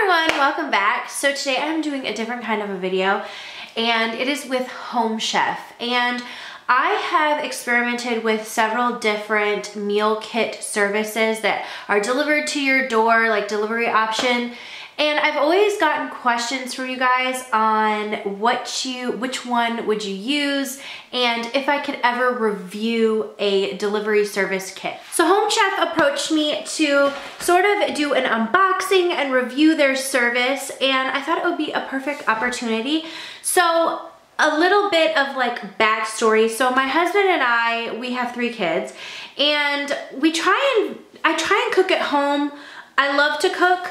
everyone, welcome back. So today I'm doing a different kind of a video and it is with Home Chef, and I have experimented with several different meal kit services that are delivered to your door, like delivery option. And I've always gotten questions from you guys on which one would you use, and if I could ever review a delivery service kit. So Home Chef approached me to sort of do an unboxing and review their service, and I thought it would be a perfect opportunity. So a little bit of like backstory. So my husband and I, we have 3 kids, and I try and cook at home. I love to cook,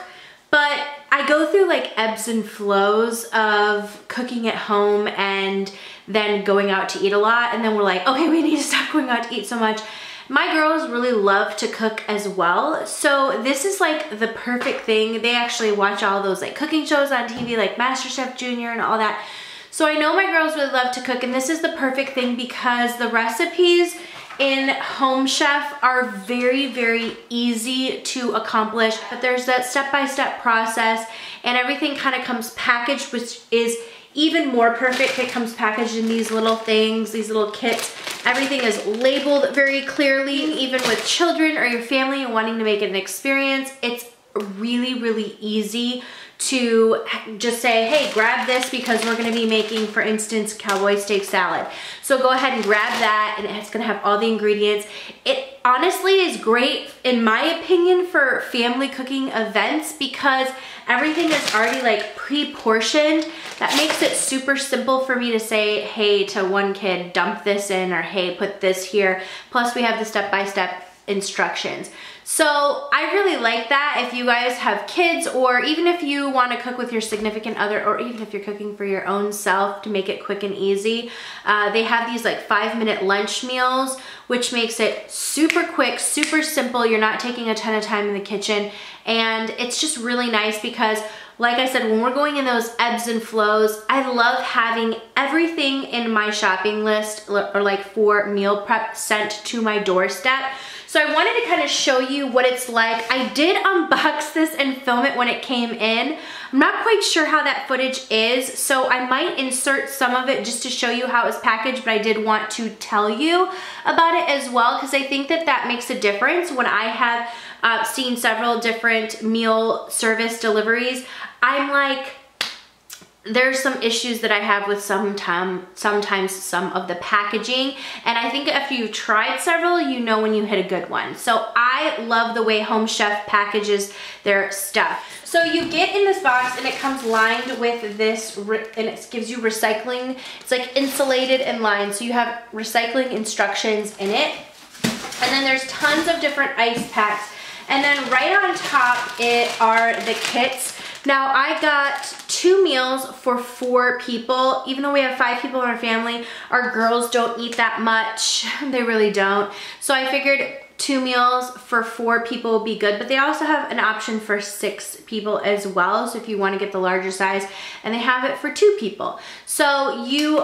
but I go through like ebbs and flows of cooking at home and then going out to eat a lot, and then we're like, okay, we need to stop going out to eat so much. My girls really love to cook as well, so this is like the perfect thing. They actually watch all those like cooking shows on TV like MasterChef Junior and all that. So I know my girls really love to cook, and this is the perfect thing because the recipes in Home Chef are very, very easy to accomplish, but there's that step-by-step process, and everything kind of comes packaged, which is even more perfect. It comes packaged in these little things, these little kits. Everything is labeled very clearly. Even with children or your family and wanting to make it an experience, it's really, really easy to just say, hey, grab this because we're gonna be making, for instance, cowboy steak salad. So go ahead and grab that, and it's gonna have all the ingredients. It honestly is great, in my opinion, for family cooking events because everything is already like pre-portioned. That makes it super simple for me to say, hey, to one kid, dump this in, or hey, put this here. Plus we have the step-by-step instructions. So I really like that if you guys have kids, or even if you want to cook with your significant other, or even if you're cooking for your own self to make it quick and easy. They have these like 5-minute lunch meals, which makes it super quick, super simple. You're not taking a ton of time in the kitchen, and it's just really nice because, like I said, when we're going in those ebbs and flows, I love having everything in my shopping list or like for meal prep sent to my doorstep. So I wanted to kind of show you what it's like. I did unbox this and film it when it came in. I'm not quite sure how that footage is, so I might insert some of it just to show you how it was packaged, but I did want to tell you about it as well because I think that that makes a difference. When I have seen several different meal service deliveries, I'm like, there's some issues that I have with sometimes some of the packaging, and I think if you've tried several, you know when you hit a good one. So I love the way Home Chef packages their stuff. So you get in this box and it comes lined with this, and it gives you recycling. It's like insulated and lined, so you have recycling instructions in it. And then there's tons of different ice packs. And then right on top are the kits. Now I got 2 meals for 4 people. Even though we have 5 people in our family, our girls don't eat that much. They really don't. So I figured 2 meals for 4 people would be good, but they also have an option for 6 people as well. So if you want to get the larger size, and they have it for 2 people. So you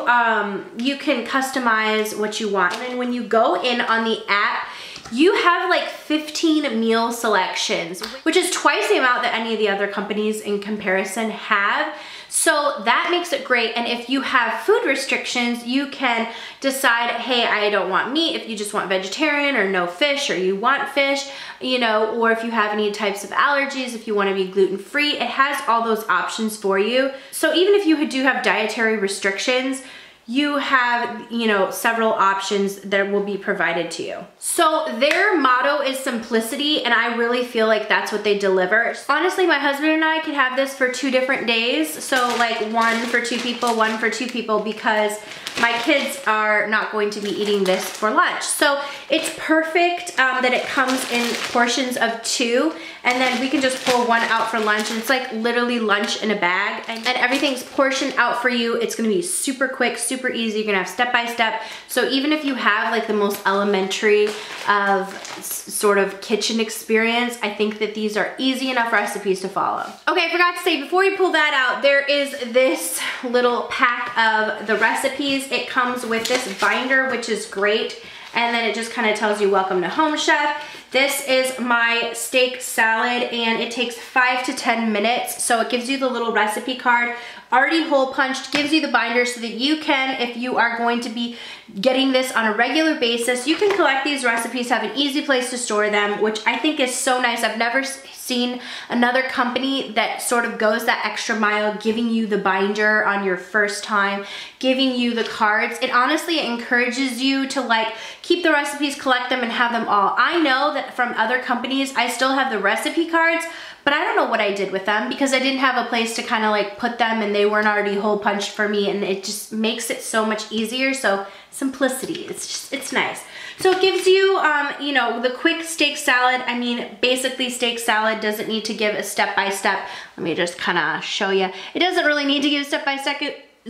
can customize what you want. And then when you go in on the app, you have like 15 meal selections, which is twice the amount that any of the other companies in comparison have. So that makes it great. And if you have food restrictions, you can decide, hey, I don't want meat, if you just want vegetarian or no fish, or you want fish, you know, or if you have any types of allergies, if you want to be gluten-free, it has all those options for you. So even if you do have dietary restrictions, you have, you know, several options that will be provided to you. So their motto is simplicity, and I really feel like that's what they deliver. Honestly, my husband and I could have this for 2 different days. So like 1 for 2 people, 1 for 2 people, because my kids are not going to be eating this for lunch. So it's perfect that it comes in portions of 2, and then we can just pull 1 out for lunch, and it's like literally lunch in a bag, and everything's portioned out for you. It's gonna be super quick, super easy. You're gonna have step by step. So even if you have like the most elementary of sort of kitchen experience, I think that these are easy enough recipes to follow. Okay, I forgot to say, before you pull that out, there is this little pack of the recipes. It comes with this binder, which is great. And then it just kind of tells you, welcome to Home Chef. This is my steak salad and it takes 5 to 10 minutes. So it gives you the little recipe card, already hole punched, gives you the binder so that you can, if you are going to be getting this on a regular basis, you can collect these recipes, have an easy place to store them, which I think is so nice. I've never seen another company that sort of goes that extra mile, giving you the binder on your first time, giving you the cards. It honestly encourages you to like keep the recipes, collect them, and have them all. I know that from other companies, I still have the recipe cards, but I don't know what I did with them because I didn't have a place to kind of like put them and they weren't already hole punched for me, and it just makes it so much easier. So simplicity, it's nice. So it gives you, you know, the quick steak salad. I mean, basically steak salad doesn't need to give a step-by-step. Let me just kind of show you. It doesn't really need to give step-by-step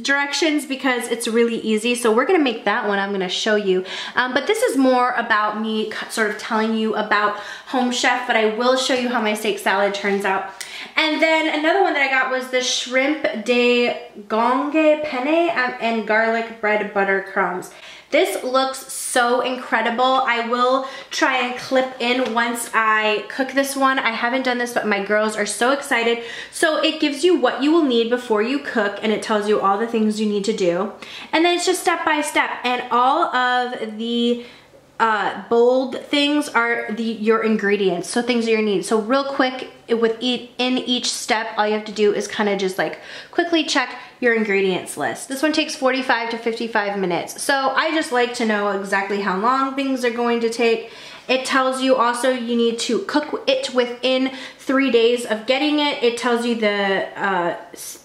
directions because it's really easy. So we're gonna make that one, I'm gonna show you. But this is more about me sort of telling you about Home Chef, but I will show you how my steak salad turns out. And then another one that I got was the shrimp de gonghe penne and garlic bread butter crumbs. This looks so incredible. I will try and clip in once I cook this one. I haven't done this, but my girls are so excited. So it gives you what you will need before you cook, and it tells you all the things you need to do. And then it's just step by step. And all of the bold things are your ingredients, so things that you need. So real quick, in each step, all you have to do is kind of just like quickly check your ingredients list. This one takes 45 to 55 minutes. So I just like to know exactly how long things are going to take. It tells you also you need to cook it within 3 days of getting it. It tells you the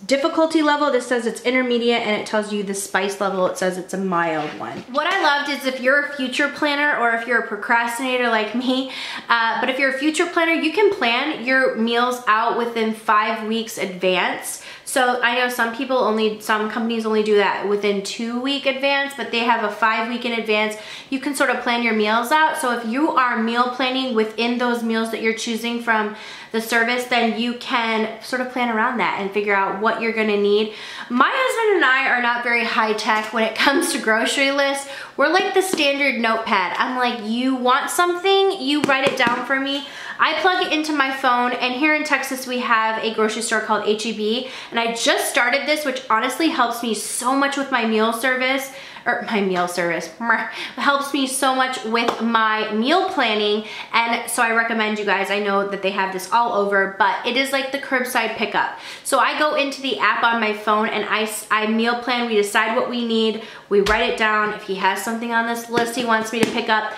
difficulty level. This says it's intermediate, and it tells you the spice level. It says it's a mild one. What I loved is if you're a future planner or if you're a procrastinator like me, but if you're a future planner, you can plan your meals out within 5 weeks advance. So I know some companies only do that within 2 week advance, but they have a 5 week in advance. You can sort of plan your meals out. So if you are meal planning within those meals that you're choosing from the service, then you can sort of plan around that and figure out what you're gonna need. My husband and I are not very high tech when it comes to grocery lists. We're like the standard notepad. I'm like, you want something, you write it down for me. I plug it into my phone, and here in Texas we have a grocery store called HEB, and I just started this, which honestly helps me so much with my meal service, helps me so much with my meal planning. And so I recommend you guys, I know that they have this all over, but it is like the curbside pickup. So I go into the app on my phone and I meal plan, we decide what we need, we write it down. If he has something on this list he wants me to pick up,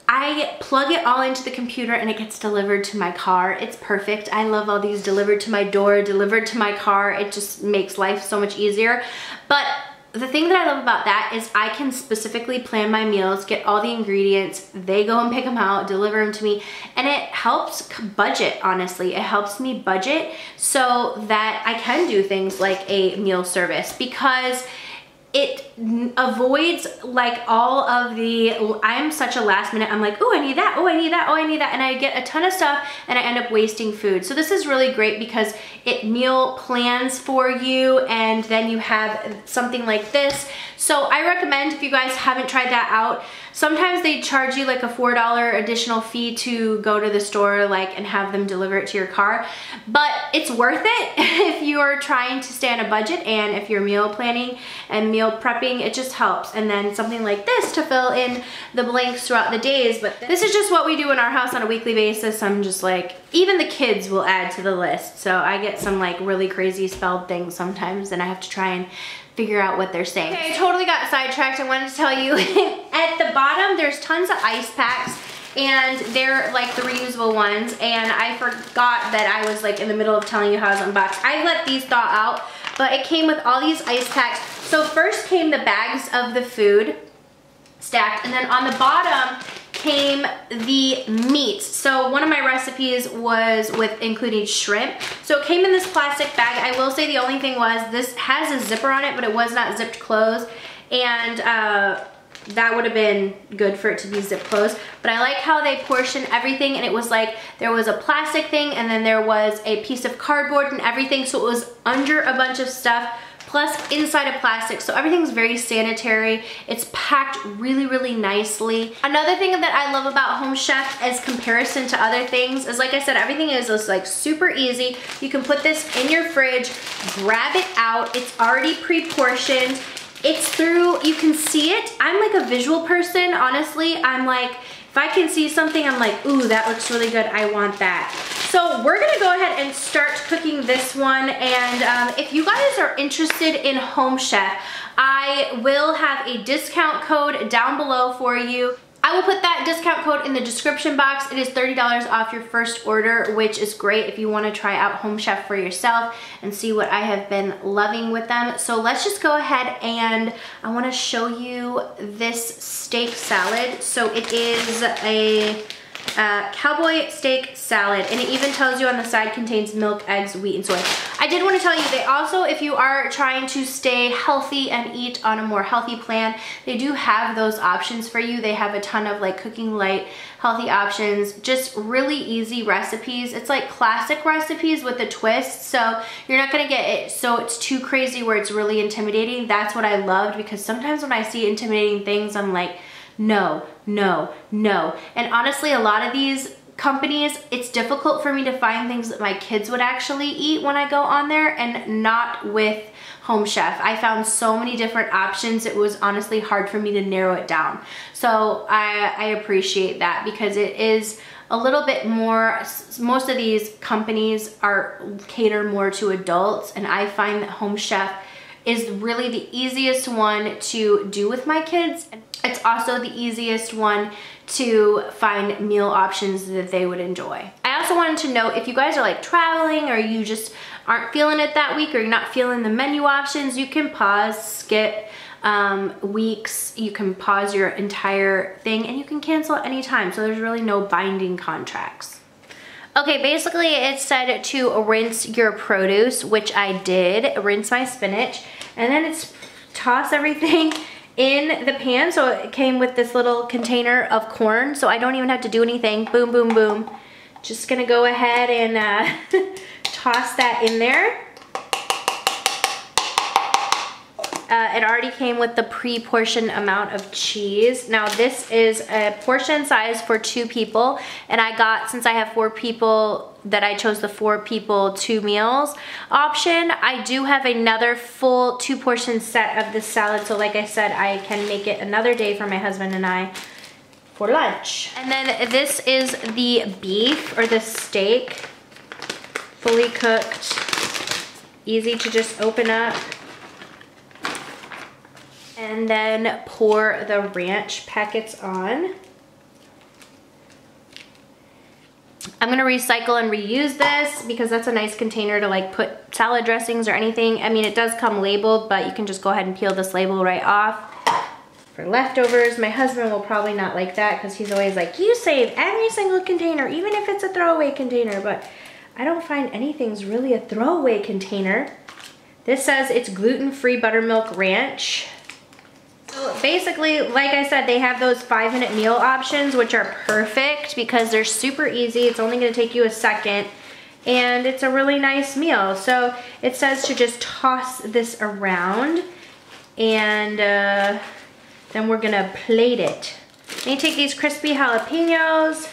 I plug it all into the computer and it gets delivered to my car. It's perfect. I love all these delivered to my door, delivered to my car. It just makes life so much easier. But the thing that I love about that is I can specifically plan my meals, get all the ingredients, they go and pick them out, deliver them to me, and it helps budget, honestly. It helps me budget so that I can do things like a meal service, because it avoids like all of the, I'm such a last minute, I'm like, oh, I need that, oh, I need that, oh, I need that, and I get a ton of stuff and I end up wasting food. So this is really great because it meal plans for you, and then you have something like this. So I recommend, if you guys haven't tried that out, sometimes they charge you like a $4 additional fee to go to the store like and have them deliver it to your car, but it's worth it if you're trying to stay on a budget and if you're meal planning and meal prepping. It just helps. And then something like this to fill in the blanks throughout the days. But this is just what we do in our house on a weekly basis. I'm just like, even the kids will add to the list. So I get some like really crazy spelled things sometimes and I have to try and figure out what they're saying. Okay, I totally got sidetracked. I wanted to tell you at the bottom there's tons of ice packs, and they're like the reusable ones, and I forgot that I was like in the middle of telling you how I was unboxed. I let these thaw out, but it came with all these ice packs. So first came the bags of the food stacked, and then on the bottom came the meats. So one of my recipes was with including shrimp. So it came in this plastic bag. I will say the only thing was this has a zipper on it, but it was not zipped closed. And that would have been good for it to be zipped closed. But I like how they portion everything, and it was like there was a plastic thing and then there was a piece of cardboard and everything. So it was under a bunch of stuff plus inside of plastic, so everything's very sanitary. It's packed really, really nicely. Another thing that I love about Home Chef as comparison to other things is, like I said, everything is just like super easy. You can put this in your fridge, grab it out. It's already pre-portioned. It's through, you can see it. I'm like a visual person, honestly. I'm like, if I can see something, I'm like, ooh, that looks really good, I want that. So we're gonna go ahead and start cooking this one. And if you guys are interested in Home Chef, I will have a discount code down below for you. I will put that discount code in the description box. It is $30 off your first order, which is great if you want to try out Home Chef for yourself and see what I have been loving with them. So let's just go ahead and I want to show you this steak salad. So it is a cowboy steak salad, and it even tells you on the side contains milk, eggs, wheat, and soy. I did want to tell you, they also, if you are trying to stay healthy and eat on a more healthy plan, they do have those options for you. They have a ton of like cooking light, healthy options, just really easy recipes. It's like classic recipes with a twist, so you're not gonna get it so it's too crazy where it's really intimidating. That's what I loved, because sometimes when I see intimidating things, I'm like, no, no, no. And honestly, a lot of these companies, it's difficult for me to find things that my kids would actually eat when I go on there, and not with Home Chef. I found so many different options, it was honestly hard for me to narrow it down. So I appreciate that, because it is a little bit more, most of these companies cater more to adults, and I find that Home Chef is really the easiest one to do with my kids. It's also the easiest one to find meal options that they would enjoy. I also wanted to note, if you guys are like traveling or you just aren't feeling it that week, or you're not feeling the menu options, you can pause, skip weeks, you can pause your entire thing, and you can cancel at any time. So there's really no binding contracts. Okay, basically it said to rinse your produce, which I did, rinse my spinach, and then it's toss everything in the pan. So it came with this little container of corn, so I don't even have to do anything. Boom, boom, boom. Just gonna go ahead and toss that in there. It already came with the pre-portioned amount of cheese. Now this is a portion size for 2 people, and I got, since I have 4 people, that I chose the 4 people 2 meals option. I do have another full 2 portion set of this salad, so like I said, I can make it another day for my husband and I for lunch. And then this is the beef, or the steak, fully cooked, easy to just open up. And then pour the ranch packets on. I'm gonna recycle and reuse this, because that's a nice container to like put salad dressings or anything. I mean, it does come labeled, but you can just go ahead and peel this label right off. For leftovers, my husband will probably not like that, because he's always like, you save every single container, even if it's a throwaway container, but I don't find anything's really a throwaway container. This says it's gluten-free buttermilk ranch. So basically, like I said, they have those 5-minute meal options, which are perfect because they're super easy. It's only gonna take you a second, and it's a really nice meal. So it says to just toss this around, and then we're gonna plate it. And you take these crispy jalapenos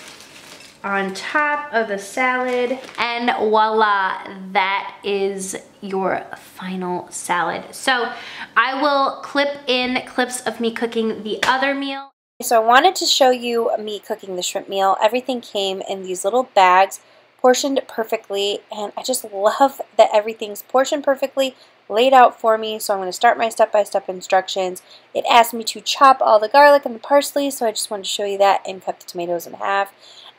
on top of the salad, and voila, that is your final salad. So I will clip in clips of me cooking the other meal. So I wanted to show you me cooking the shrimp meal. Everything came in these little bags, portioned perfectly, and I just love that everything's portioned perfectly, laid out for me. So I'm going to start my step-by-step instructions. It asked me to chop all the garlic and the parsley, so I just wanted to show you that, and cut the tomatoes in half.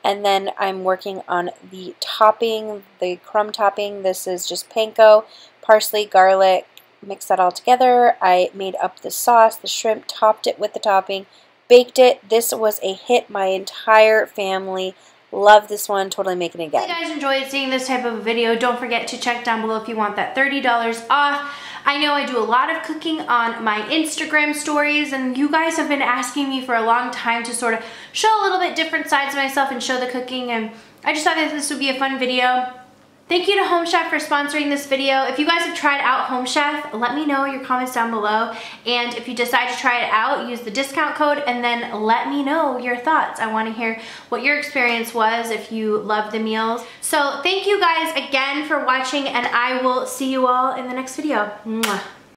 And then I'm working on the topping, the crumb topping. This is just panko, parsley, garlic, mix that all together. I made up the sauce, the shrimp, topped it with the topping, baked it. This was a hit. My entire family loved this one. Totally making it again. If you guys enjoyed seeing this type of video, don't forget to check down below if you want that $30 off. I know I do a lot of cooking on my Instagram stories, and you guys have been asking me for a long time to sort of show a little bit different sides of myself and show the cooking, and I just thought that this would be a fun video. Thank you to Home Chef for sponsoring this video. If you guys have tried out Home Chef, let me know your comments down below. And if you decide to try it out, use the discount code and then let me know your thoughts. I want to hear what your experience was if you loved the meals. So thank you guys again for watching, and I will see you all in the next video. Mwah.